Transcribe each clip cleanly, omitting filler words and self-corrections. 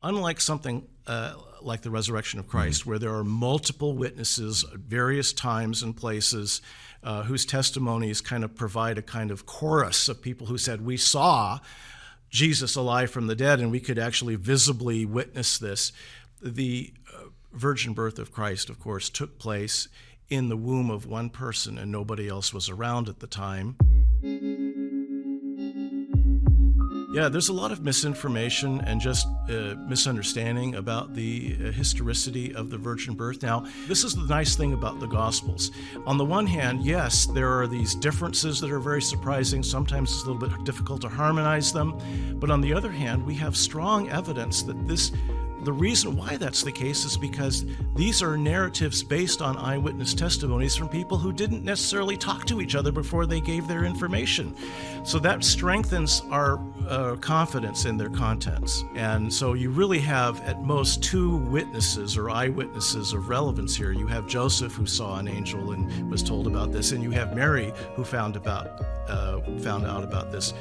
unlike something like the resurrection of Christ, where there are multiple witnesses at various times and places whose testimonies kind of provide a kind of chorus of people who said, we saw Jesus alive from the dead, and we could actually visibly witness this. The virgin birth of Christ, of course, took place in the womb of one person, and nobody else was around at the time. Yeah, there's a lot of misinformation and just misunderstanding about the historicity of the virgin birth. Now, this is the nice thing about the Gospels. On the one hand, yes, there are these differences that are very surprising. Sometimes it's a little bit difficult to harmonize them. But on the other hand, we have strong evidence that the reason why that's the case is because these are narratives based on eyewitness testimonies from people who didn't necessarily talk to each other before they gave their information. So that strengthens our confidence in their contents. And so you really have at most two witnesses or eyewitnesses of relevance here. You have Joseph, who saw an angel and was told about this, and you have Mary, who found out about this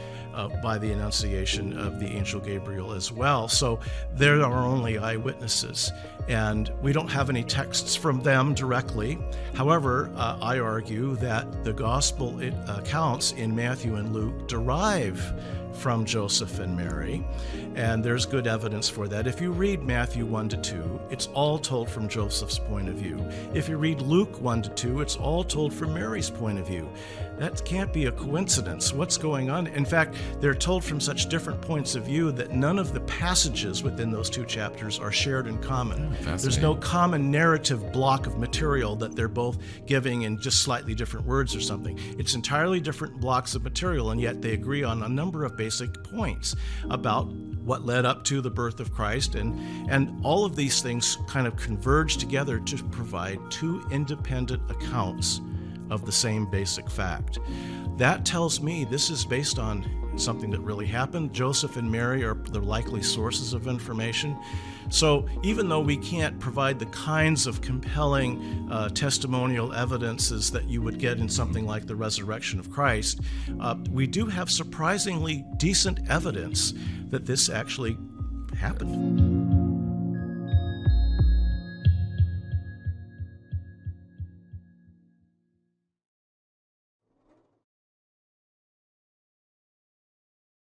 by the annunciation of the angel Gabriel as well. So there are only eyewitnesses, and we don't have any texts from them directly. However, I argue that the gospel accounts in Matthew and Luke derive from Joseph and Mary, and there's good evidence for that. If you read Matthew 1-2, it's all told from Joseph's point of view. If you read Luke 1-2, it's all told from Mary's point of view. That can't be a coincidence. What's going on? In fact, they're told from such different points of view that none of the passages within those two chapters are shared in common. There's no common narrative block of material that they're both giving in just slightly different words or something. It's entirely different blocks of material, and yet they agree on a number of basic points about what led up to the birth of Christ, and all of these things kind of converge together to provide two independent accounts of the same basic fact. That tells me this is based on something that really happened. Joseph and Mary are the likely sources of information. So even though we can't provide the kinds of compelling testimonial evidences that you would get in something like the resurrection of Christ, we do have surprisingly decent evidence that this actually happened.